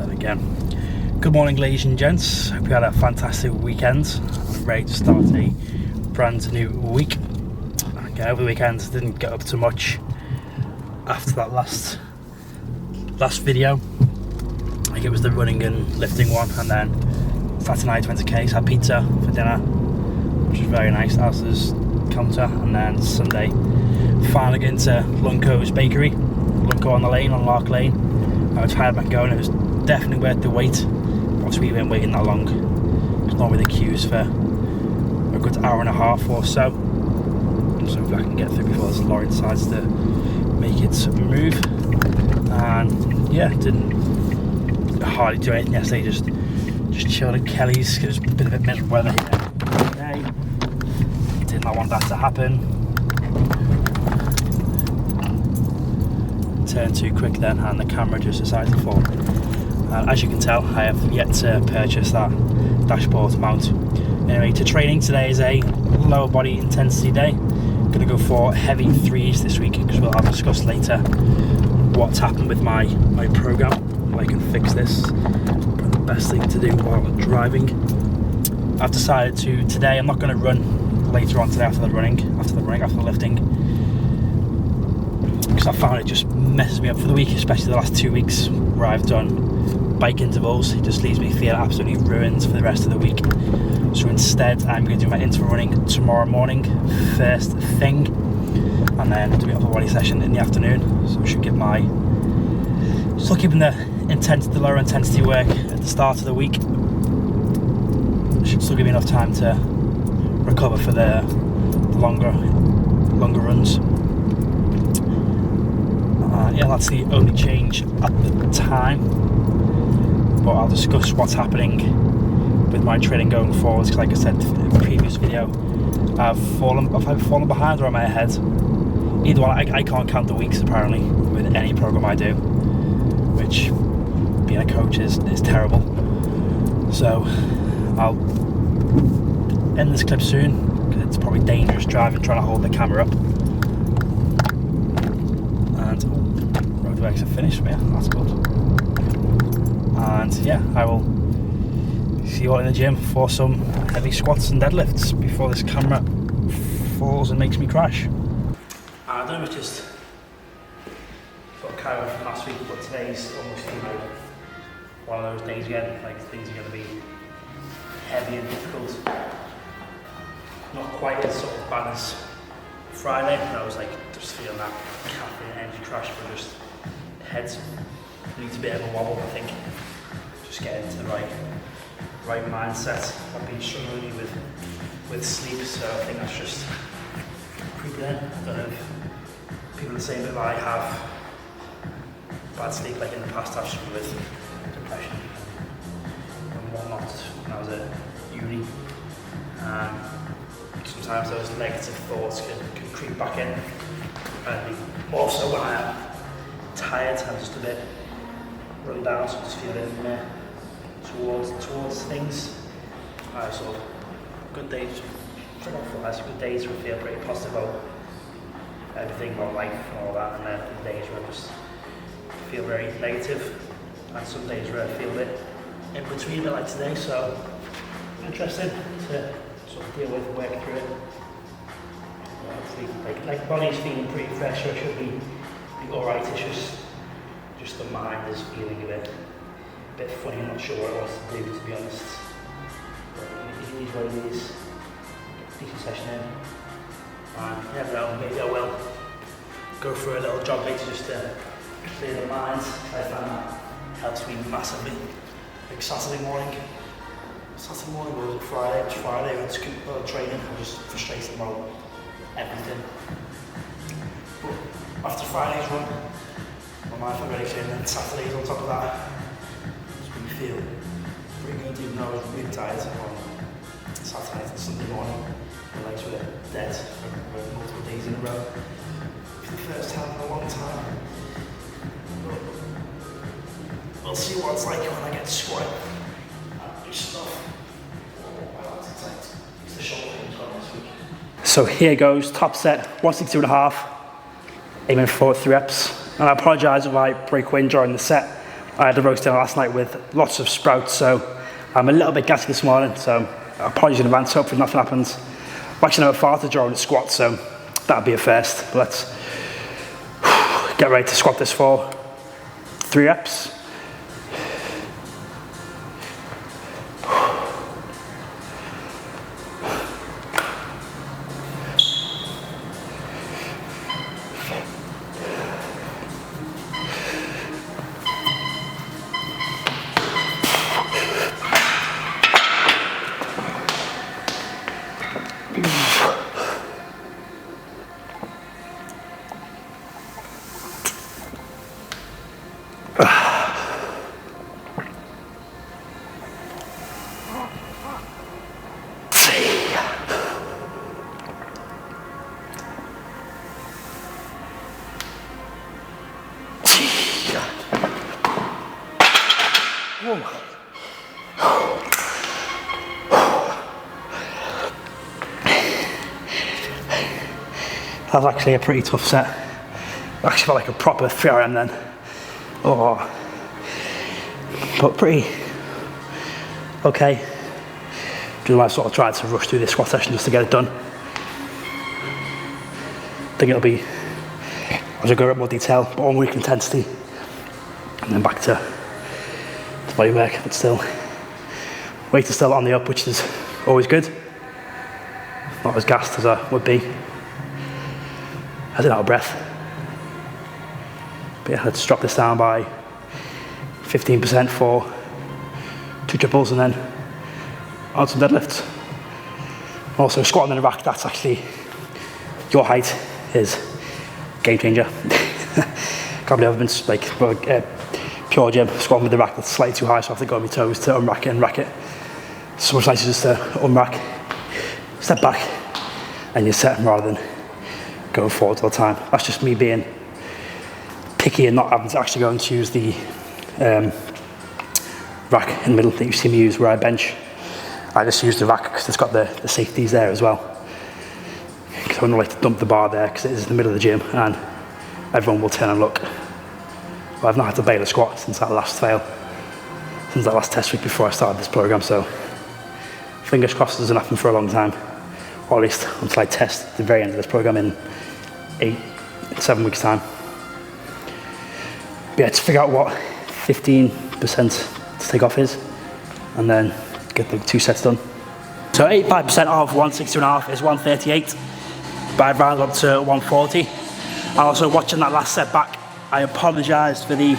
That again. Good morning, ladies and gents. Hope you had a fantastic weekend. I'm ready to start a brand new week. Okay, over the weekend didn't get up too much after that last video. Like it was the running and lifting one, and then Saturday night went to Case, had pizza for dinner, which was very nice, as is counter, and then Sunday finally getting to Lunco's bakery, Lunco on the lane, on Lark Lane. I was tired back going, it was definitely worth the wait. Obviously we weren't waiting that long, it's normally the queues for a good hour and a half or so. So if I can get through before this lorry decides to make its move. And yeah, didn't hardly do anything yesterday, just chilled at Kelly's. It was a bit miserable weather here today. Did not want that to happen. Turned too quick then, and the camera just decided to fall. And as you can tell, I have yet to purchase that dashboard mount. Anyway, to training today is a lower body intensity day. I'm gonna go for heavy threes this week because I'll discuss later what's happened with my program. I can fix this. Probably the best thing to do while driving. I've decided to today. I'm not going to run later on today after the lifting, because I found it just messes me up for the week, especially the last 2 weeks where I've done bike intervals. It just leaves me feeling absolutely ruined for the rest of the week. So instead, I'm going to do my interval running tomorrow morning, first thing, and then do a upper body session in the afternoon. So I should get still keeping the lower intensity work at the start of the week. Should still give me enough time to recover for the longer runs. Yeah, that's the only change at the time, but I'll discuss what's happening with my training going forwards, because like I said in the previous video, I've fallen behind or am I ahead? Either one. I can't count the weeks apparently with any program I do, which being a coach is terrible. So I'll end this clip soon because it's probably dangerous driving, trying to hold the camera up. And road works are finished, yeah, that's good. And yeah, I will see you all in the gym for some heavy squats and deadlifts before this camera falls and makes me crash. I don't know if it's just sort of carry on from last week, but today's almost like one of those days again, like things are going to be heavy and difficult. Not quite as sort of bad as Friday, and I was like just feeling that caffeine energy crash, but just heads needs a bit of a wobble, I think. Just getting into the right mindset. I've been struggling with sleep, so I think that's just creeping in. I don't know if people are saying that I have bad sleep, like in the past I've struggled with depression and whatnot when I was at uni. Sometimes those negative thoughts can creep back in, and also when I am tired, I'm just a bit run down, so I'm just feeling towards things. Sort of good days, good days where I feel pretty positive about everything, about life and all that, and then the days where I just feel very negative, and some days where I feel a bit in between, a bit like today. So interesting to sort of deal with, work through it. Like the body's feeling pretty fresh, so it should be alright. It's just the mind is feeling a bit funny. I'm not sure what it wants to do, to be honest. But it is what it is. Decent session in. And you never know, maybe I will go for a little jog later just to clear the mind. I find that helps me massively. Like Saturday morning was it Friday? It was Friday, I went to training. I was just frustrated about everything. But after Friday's run, my mind felt really clear, and then Saturday's on top of that. Just really feel pretty good, even though I was really tired on Saturday and Sunday morning. My legs were dead for multiple days in a row. For the first time in a long time. But we'll see what it's like when I get to squat and do stuff. It's the shoulder thing gone this week. So here goes, top set, 162.5, aiming for 3 reps. And I apologise if I break wind during the set. I had a roast dinner last night with lots of sprouts, so I'm a little bit gassy this morning, so apologies in advance, hopefully nothing happens. I'm actually never farted during the squat, so that'll be a first. But let's get ready to squat this for 3 reps. That was actually a pretty tough set. I actually felt like a proper 3RM then. Oh, but pretty okay. Just why I sort of tried to rush through this squat session just to get it done. I think it'll be, as I go into more detail, but 1 week intensity, and then back to body work, but still, weight is still on the up, which is always good. Not as gassed as I would be. I did out of breath. But yeah, let's drop this down by 15% for 2 triples and then on some deadlifts. Also squatting in a rack, that's actually your height is game changer. Can't believe I've been like pure gym squatting with the rack that's slightly too high, so I have to go on my toes to unrack it and rack it. So much nicer just to unrack, step back, and you're set rather than going forward all the time. That's just me being picky and not having to actually go and choose the rack in the middle that you see me use where I bench. I just use the rack because it's got the safeties there as well. Because I wouldn't like to dump the bar there because it is in the middle of the gym and everyone will turn and look. But I've not had to bail a squat since that last fail, since that last test week before I started this program, so fingers crossed it doesn't happen for a long time, or at least until I test the very end of this program in 7 weeks time. But yeah, to figure out what 15% to take off is, and then get the 2 sets done. So 85% of 162.5 is 138, but I've rounded up to 140. And also watching that last set back, I apologised for the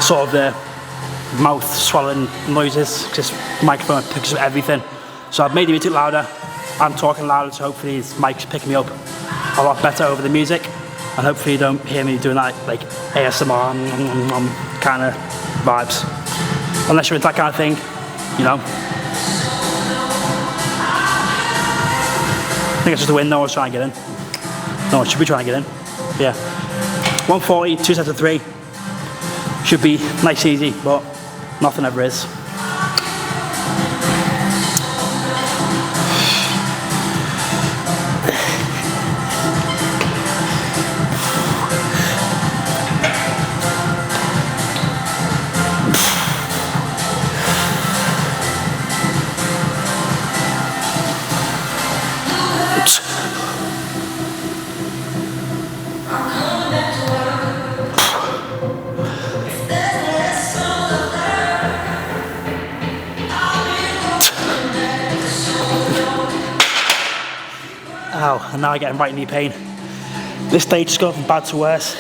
sort of the mouth swallowing noises, because this microphone picks up everything. So I've made the music louder, I'm talking louder, so hopefully these mics pick me up a lot better over the music, and hopefully you don't hear me doing that like ASMR kind of vibes. Unless you're into that kind of thing, you know. I think it's just the wind no one's trying to get in. No one should be trying to get in. But yeah. 140, 2 sets of 3. Should be nice easy, but nothing ever is. Ow, and now I get right knee pain. This stage is going from bad to worse.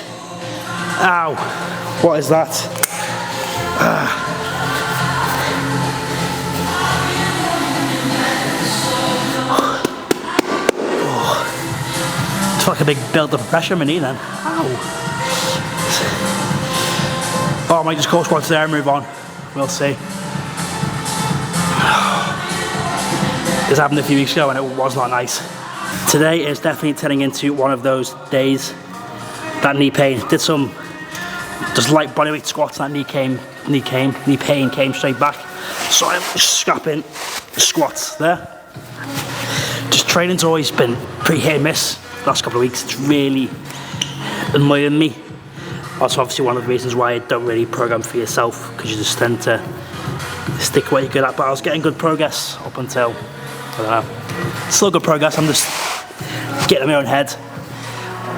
Ow, what is that? It's like a big build up of pressure in my knee then. Ow. Oh, I might just go squat there and move on. We'll see. This happened a few weeks ago and it was not nice. Today is definitely turning into one of those days. That knee pain, did some just light bodyweight squats, that knee pain came straight back. So I'm scrapping squats there. Just training's always been pretty hit and miss the last couple of weeks. It's really annoying me. That's obviously one of the reasons why I don't really program for yourself, because you just tend to stick to what you're good at. But I was getting good progress up until, I don't know, still good progress. I'm just getting in my own head.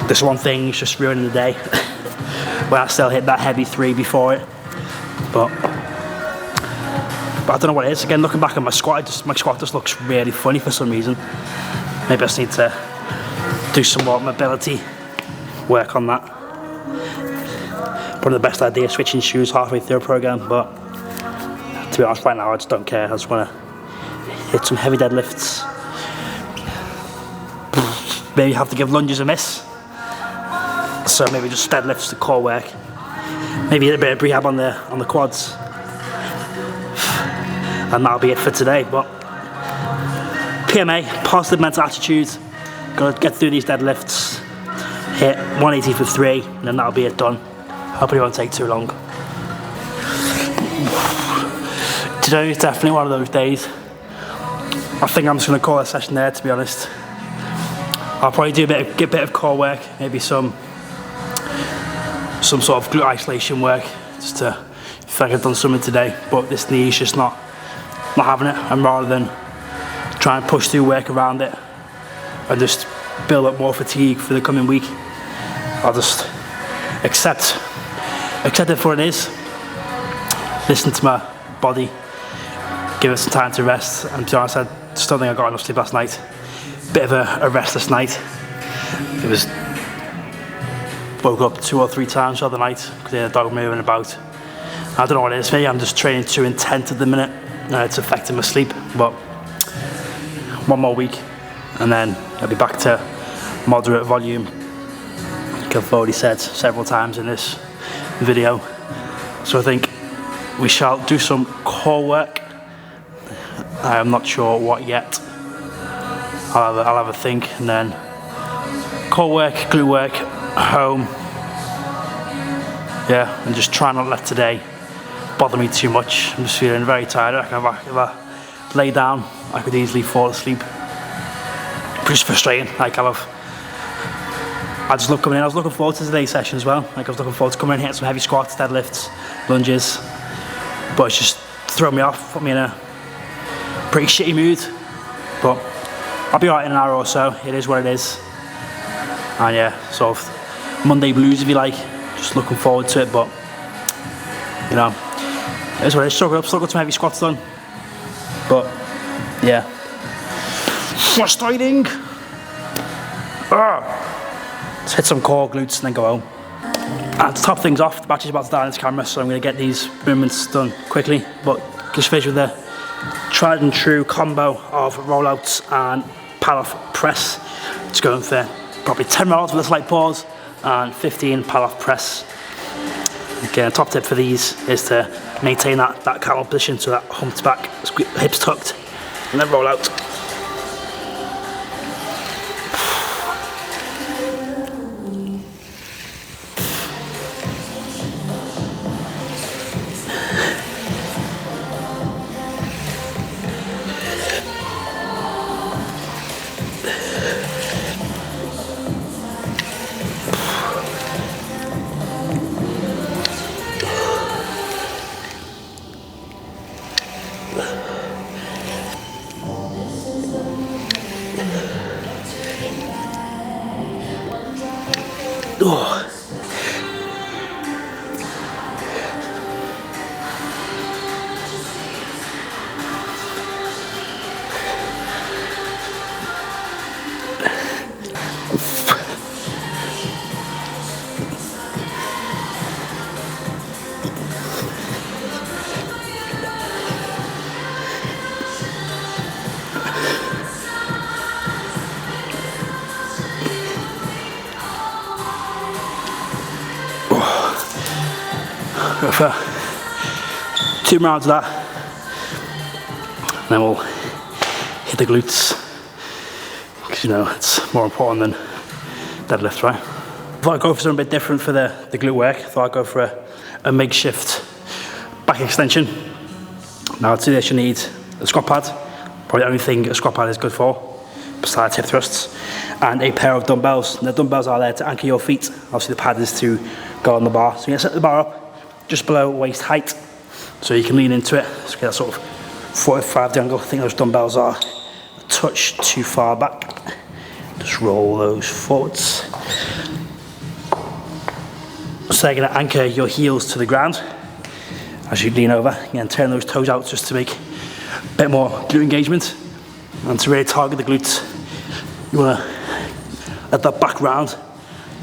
This one thing is just ruining the day when I still hit that heavy 3 before it. But I don't know what it is. Again, looking back at my squat, my squat just looks really funny for some reason. Maybe I just need to do some more mobility work on that. Probably the best idea, switching shoes halfway through a program, but to be honest, right now I just don't care. I just want to hit some heavy deadlifts. Maybe have to give lunges a miss. So maybe just deadlifts to core work. Maybe a bit of rehab on the quads. And that'll be it for today. But PMA, positive mental attitude. Gotta get through these deadlifts. Hit 180 for 3, and then that'll be it done. Hopefully it won't take too long. Today is definitely one of those days. I think I'm just gonna call a session there, to be honest. I'll probably do a bit of core work, maybe some sort of glute isolation work, just to feel like I've done something today. But this knee is just not having it, and rather than try and push through work around it and just build up more fatigue for the coming week, I'll just accept it for what it is, listen to my body, give it some time to rest. And to be honest, I just don't think I got enough sleep last night. Bit of a restless night. It was woke up 2 or 3 times the other night because I had a dog moving about. I don't know what it is, maybe I'm just training too intense at the minute. It's affecting my sleep, but one more week and then I'll be back to moderate volume, like I've already said several times in this video. So I think we shall do some core work. I am not sure what yet. I'll have a think, and then core work, glute work, home. Yeah, and just try not to let today bother me too much. I'm just feeling very tired. I reckon if I lay down, I could easily fall asleep. Pretty frustrating. Like I just love coming in. I was looking forward to today's session as well. Like I was looking forward to coming in, hitting some heavy squats, deadlifts, lunges. But it's just thrown me off, put me in a pretty shitty mood. But I'll be alright in an hour or so. It is what it is. And yeah, sort of Monday blues if you like. Just looking forward to it, but you know, it is what it is. Still got some heavy squats done. But yeah, frustrating. Let's hit some core glutes and then go home. And to top things off, the battery's about to die on this camera, so I'm going to get these movements done quickly. But just finish with the tried and true combo of rollouts and pal-off press. Just going for probably 10 rollouts with a slight pause and 15 pal-off press. Again, top tip for these is to maintain that camel position, so that humped back, hips tucked, and then roll out. Oh. Go for 2 rounds of that, and then we'll hit the glutes, because you know it's more important than deadlift, right? I thought I'd go for something a bit different for the glute work. I thought I'd go for a makeshift back extension. Now to do this you need a squat pad, probably the only thing a squat pad is good for, besides hip thrusts, and a pair of dumbbells. And the dumbbells are there to anchor your feet. Obviously the pad is to go on the bar. So you're going to set the bar up just below waist height, so you can lean into it. So get that sort of 45 angle. I think those dumbbells are a touch too far back. Just roll those forwards. So you're going to anchor your heels to the ground as you lean over, and turn those toes out just to make a bit more glute engagement. And to really target the glutes, you want to let that back round.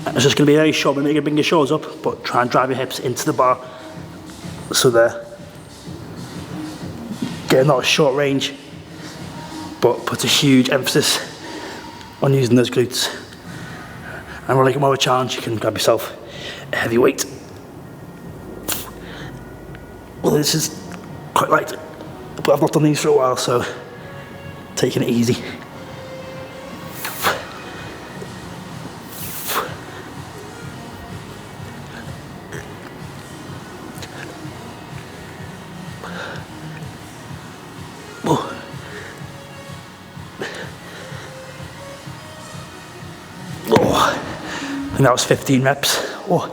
It's just going to be very short, but make it bring your shoulders up, but try and drive your hips into the bar so they're getting that short range, but puts a huge emphasis on using those glutes. And we'll make it more of a challenge. You can grab yourself a heavy weight. Well, this is quite light, but I've not done these for a while, so taking it easy. I think that was 15 reps. Oh,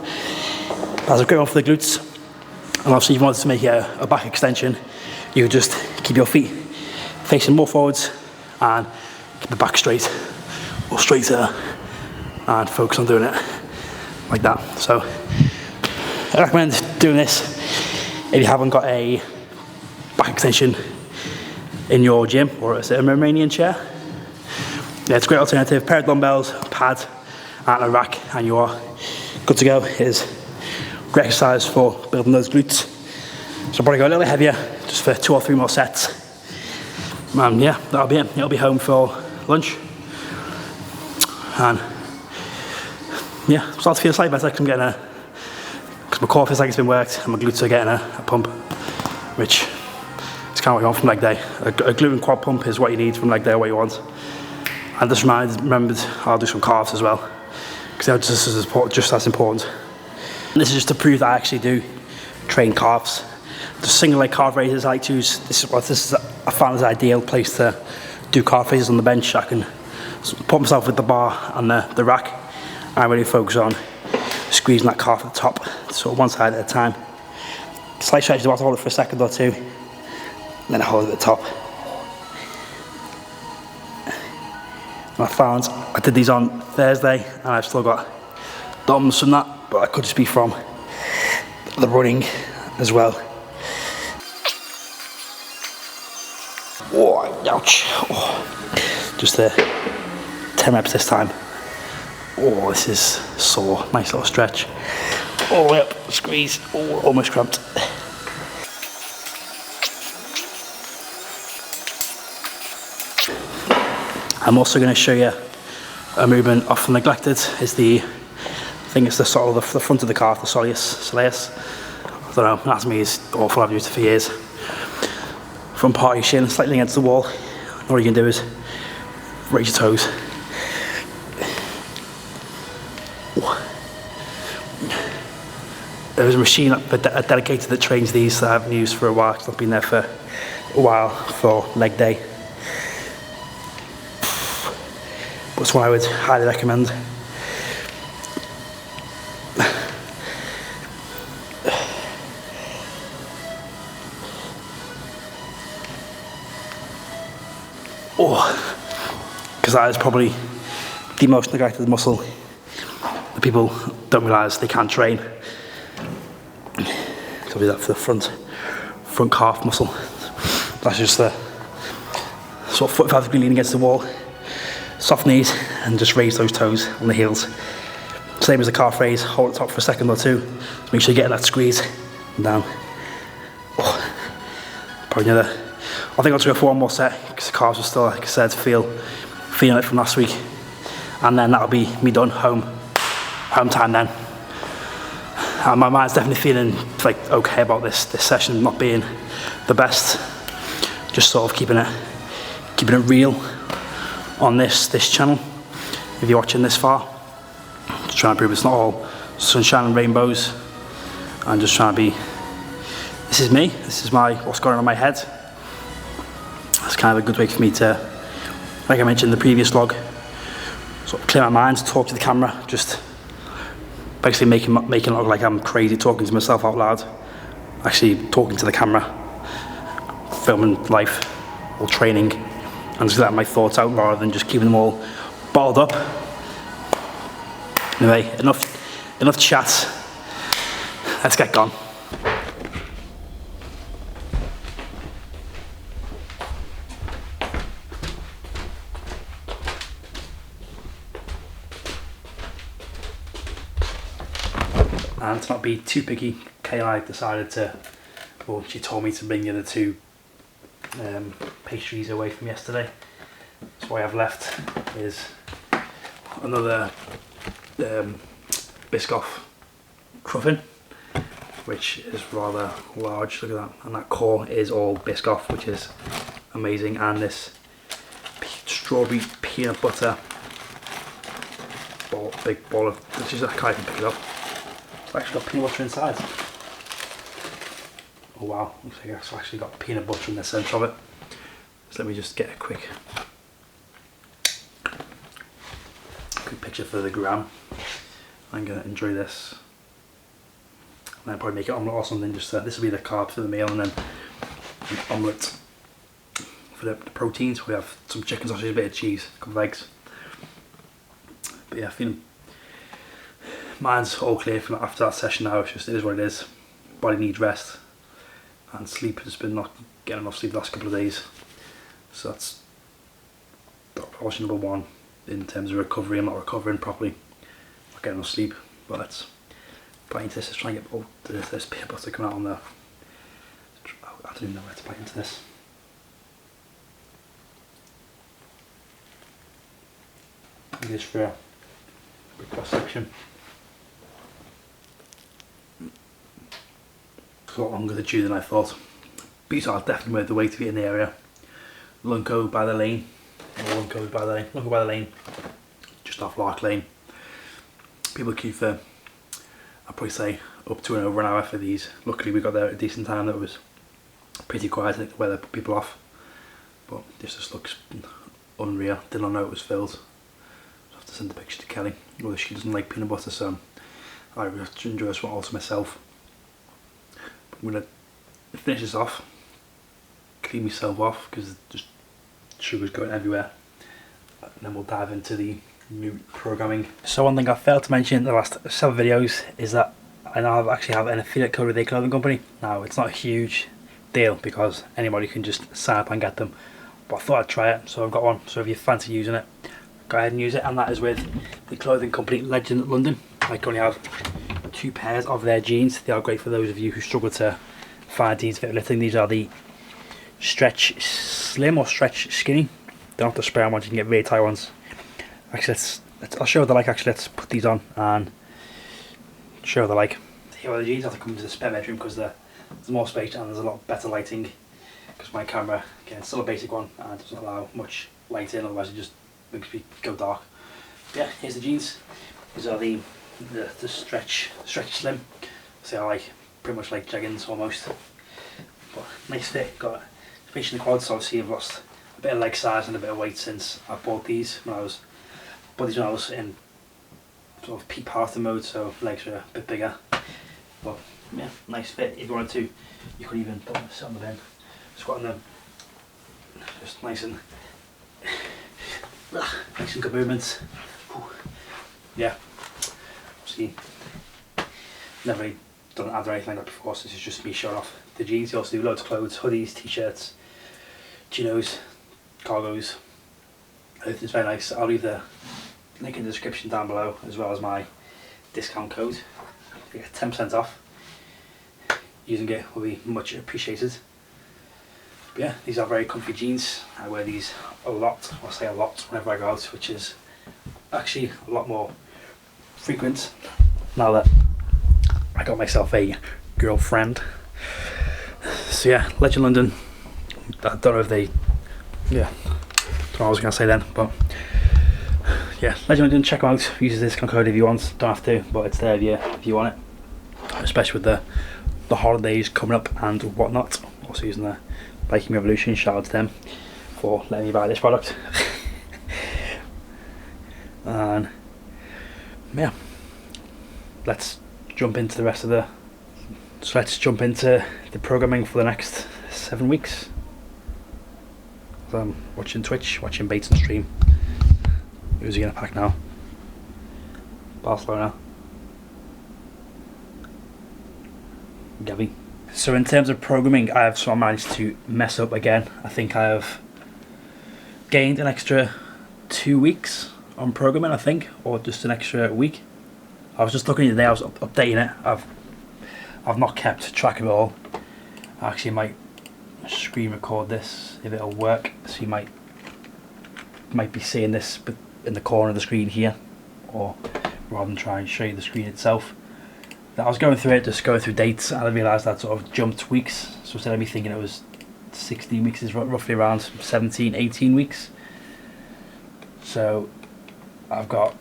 that's a great one for the glutes. And obviously, if you wanted to make a back extension, you would just keep your feet facing more forwards and keep the back straight or straighter and focus on doing it like that. So I recommend doing this if you haven't got a back extension in your gym or a Romanian chair. Yeah, it's a great alternative. Pair of dumbbells, pad, and a rack, and you are good to go. It is great exercise for building those glutes. So I'll probably go a little bit heavier, just for 2 or 3 more sets. And yeah, that'll be it. It'll be home for lunch. And yeah, I'm starting to feel slightly better because I'm getting because my core feels like it's been worked and my glutes are getting a pump, which is kind of what you want from leg day. A glute and quad pump is what you need from leg day, what you want. And just remembered I'll do some calves as well, because they're just as important. And this is just to prove that I actually do train calves. The single leg calf raises I like to use. This is I found as an ideal place to do calf raises on the bench. I can put myself with the bar and the rack. I really focus on squeezing that calf at the top, so one side at a time. Slight stretch, about to hold it for a second or two, then I hold it at the top. And I found I did these on Thursday and I've still got DOMs from that, but it could just be from the running as well. Oh, ouch. Oh. Just 10 reps this time. Oh, this is sore. Nice little stretch. All the way up, squeeze. Oh, almost cramped. I'm also going to show you a movement often neglected. Is I think it's the sort of the front of the calf, the soleus. I don't know, anatomy is awful, I've used it for years. Front part of your shin, slightly against the wall. All you can do is raise your toes. There's a machine dedicated that trains these that I haven't used for a while. It's not been there for a while for leg day. But it's one I would highly recommend. Because that is probably the most neglected muscle that people don't realise they can train. So that for the front calf muscle. That's just the sort of 45 degree lean against the wall, soft knees, and just raise those toes on the heels. Same as the calf raise, hold it top for a second or two. Make sure you're getting that squeeze and down. Probably another. I think I'll just go for one more set because the calves are still, like I said, feeling it from last week, and then that'll be me done. Home time then. And my mind's definitely feeling like okay about this session not being the best. Just sort of keeping it real on this channel. If you're watching this far, just trying to prove it's not all sunshine and rainbows. I'm just trying to be. This is me. This is what's going on in my head. It's kind of a good way for me to, like I mentioned in the previous vlog, sort of clear my mind, talk to the camera, just basically making it look like I'm crazy talking to myself out loud, actually talking to the camera, filming life or training, and just letting my thoughts out rather than just keeping them all bottled up. Anyway, enough chat. Let's get gone. And to not be too picky, Kay and I decided to, well, she told me to bring the other two pastries away from yesterday. So what I have left is another Biscoff cruffin, which is rather large, look at that, and that core is all Biscoff, which is amazing, and this strawberry peanut butter ball, big ball of, which is, I can't even pick it up. It's actually got peanut butter inside. Oh wow, looks like it's actually got peanut butter in the centre of it. So let me just get a quick picture for the gram. I'm going to enjoy this. And I'll probably make an omelette or something, just this will be the carbs for the meal, and then an omelette for the proteins. We have some chicken sausage, a bit of cheese, a couple of eggs. But yeah, feeling mine's all clear from after that session now. It's just, it is what it is. Body needs rest and sleep. Has been not getting enough sleep the last couple of days, so that's option number one in terms of recovery. I'm not recovering properly, not getting enough sleep. But let's bite into this. Let's try and get this peanut butter coming out on there. I don't even know where to bite into this. Maybe this for a cross section. It's a lot longer to chew than I thought. These are definitely worth the wait to be in the area. Lunco by the lane, Lunco by the lane, just off Lark Lane. People queue for, I'd probably say, up to and over an hour for these. Luckily we got there at a decent time. That was pretty quiet. I think the weather put people off, but this just looks unreal. Did not know it was filled. I'll have to send the picture to Kelly. Although she doesn't like peanut butter, so I will enjoy this one all to myself. I'm going to finish this off, clean myself off because just sugar's going everywhere, and then we'll dive into the new programming. So one thing I failed to mention in the last several videos is that I now actually have an affiliate code with a clothing company. Now it's not a huge deal because anybody can just sign up and get them, but I thought I'd try it, so I've got one. So if you fancy using it, go ahead and use it, and that is with the clothing company Legend London. I currently have 2 pairs of their jeans. They are great for those of you who struggle to find jeans fit lifting. These are the stretch slim or stretch skinny. Don't have to spare them ones, you can get really tight ones. Actually, I'll show you what they're like. Actually, let's put these on and show you what they're like. Here are the jeans. I have to come into the spare bedroom because there's more space and there's a lot better lighting, because my camera, again, it's still a basic one and doesn't allow much light in, otherwise it just makes me go dark. But yeah, here's the jeans. These are the stretch slim. So they're like pretty much like jeggings almost, but nice fit. Got space in the quads, so obviously I've lost a bit of leg size and a bit of weight since I bought these when I was in sort of peak Parter mode, so legs were a bit bigger. But yeah, nice fit. If you wanted to, you could even sit on the bin, squat on them, just nice and good movements. Yeah, see, never really done ad or anything like that before, so this is just me showing off the jeans. You also do loads of clothes, hoodies, t-shirts, chinos, cargos. It's very nice. I'll leave the link in the description down below, as well as my discount code. You get 10% off. Using it will be much appreciated. But yeah, these are very comfy jeans. I wear these a lot, or say a lot, whenever I go out, which is actually a lot more frequent now that I got myself a girlfriend. So yeah, Legend London. I don't know if they, yeah, don't know what I was going to say then, but yeah, Legend London, check them out. Use the discount code if you want. Don't have to, but it's there if you want it. Especially with the holidays coming up and whatnot. Also using the Biking Revolution. Shout out to them for letting me buy this product. And yeah, let's jump into the rest of the. So let's jump into the programming for the next 7 weeks. So I'm watching Twitch, watching Bates and stream. Who's he gonna pack now? Barcelona. Gavi. So in terms of programming, I have managed to mess up again. I think I have gained an extra 2 weeks on programming, I think, or just an extra week. I was just looking today, I was updating it. I've not kept track of it all. I actually might screen record this if it'll work, so you might be seeing this in the corner of the screen here, or rather than try and show you the screen itself. I was going through it, just going through dates, and I realised I'd sort of jumped weeks. So instead of me thinking it was 16 weeks, it's roughly around 17, 18 weeks. So I've got,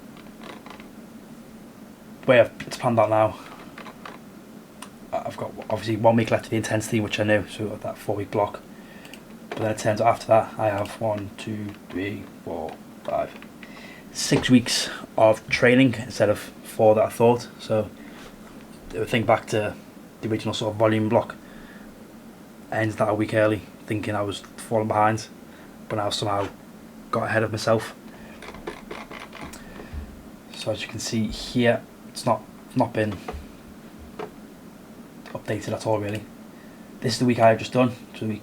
the way it's planned out now, I've got obviously 1 week left of the intensity, which I know, so I've got that 4 week block. But then it turns out after that I have 1, 2, 3, 4, 5, 6 weeks of training instead of 4 that I thought. So think back to the original sort of volume block, ends that a week early, thinking I was falling behind, but now somehow got ahead of myself. So as you can see here, it's not been updated at all really. This is the week I have just done, so the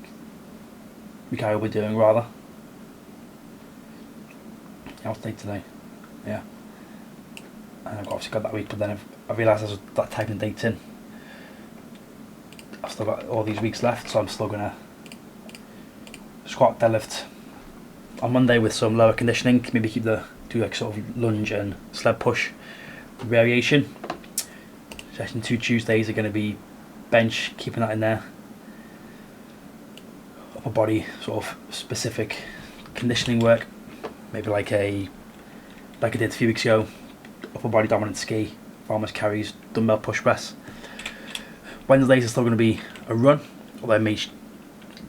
week I will be doing rather. What's date today? Yeah. And I've obviously got that week, but then I've realised I was that typing dates in. I've still got all these weeks left, so I'm still gonna squat, deadlift on Monday with some lower conditioning. Maybe do like sort of lunge and sled push variation. Session 2 Tuesdays are going to be bench, keeping that in there. Upper body sort of specific conditioning work, maybe like I did a few weeks ago. Upper body dominant ski, farmers carries, dumbbell push press. Wednesdays are still going to be a run, although I may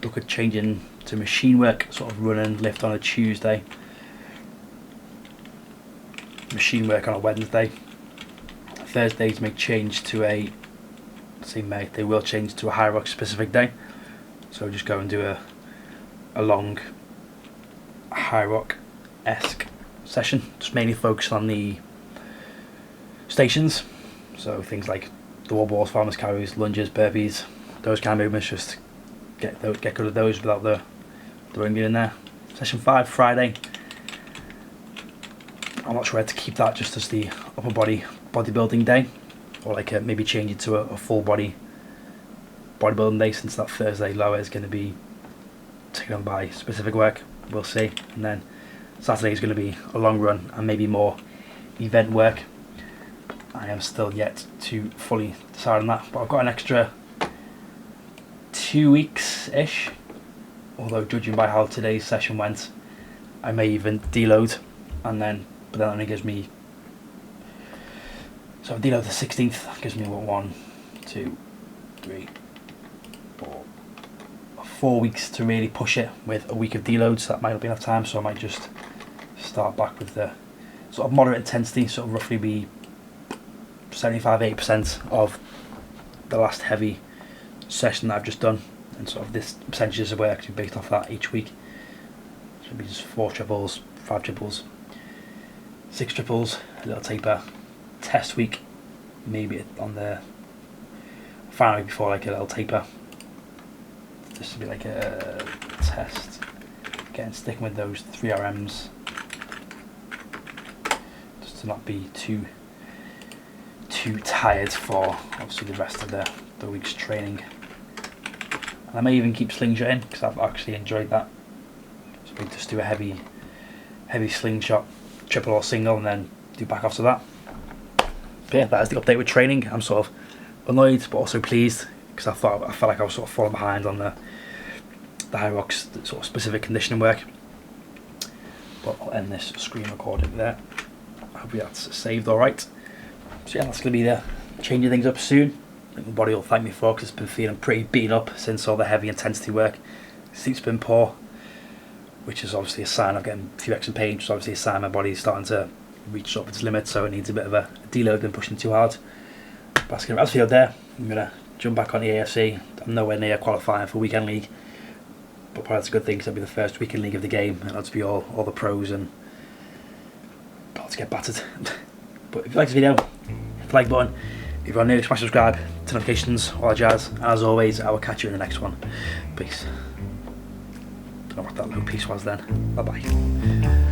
look at changing to machine work, sort of run and lift on a Tuesday, machine work on a Wednesday. Thursdays may change to they will change to a Hyrox specific day, so just go and do a long Hyrox-esque session, just mainly focus on the stations, so things like the wall balls, farmers carries, lunges, burpees, those kind of movements. Just get good at those without the ring in there. Session 5 Friday, I'm not sure how to keep that just as the upper body bodybuilding day, or like maybe change it to a full body bodybuilding day, since that Thursday lower is going to be taken on by specific work. We'll see. And then Saturday is going to be a long run and maybe more event work. I am still yet to fully decide on that, but I've got an extra 2 weeks ish, although judging by how today's session went, I may even deload, but that only gives me, so I deload the 16th, gives me 1, 2, 3, 4 weeks to really push it with a week of deloads. So that might not be enough time, so I might just start back with the sort of moderate intensity, sort of roughly be 75-80% of the last heavy session that I've just done, and sort of this percentages of work to be based off that each week. So it'll be just 4 triples, 5 triples, 6 triples, a little taper, test week, maybe on the final week before, like a little taper, just to be like a test, sticking with those 3 RMs, just to not be too tired for obviously the rest of the week's training. And I may even keep slingshot in, because I've actually enjoyed that. So we just do a heavy slingshot, triple or single, and then do back after that. But yeah, that is the update with training. I'm sort of annoyed but also pleased, because I felt like I was sort of falling behind on the Hyrox sort of specific conditioning work. But I'll end this screen recording there. I hope that's saved alright. So yeah, that's going to be there. Changing things up soon. I think my body will thank me for, because it's been feeling pretty beaten up since all the heavy intensity work. Sleep's been poor, which is obviously a sign of getting a few extra pain, which is obviously a sign my body's starting to reach up its limit, so it needs a bit of a deload and pushing too hard. basking around field there. I'm going to jump back on the AFC. I'm nowhere near qualifying for Weekend League, but probably that's a good thing because it'll be the first Weekend League of the game, and it'll be all the pros and about to get battered. But if you like this video, hit the like button. If you're new, smash subscribe, turn notifications, all that jazz. And as always, I will catch you in the next one. Peace. Don't know what that low piece was then. Bye bye.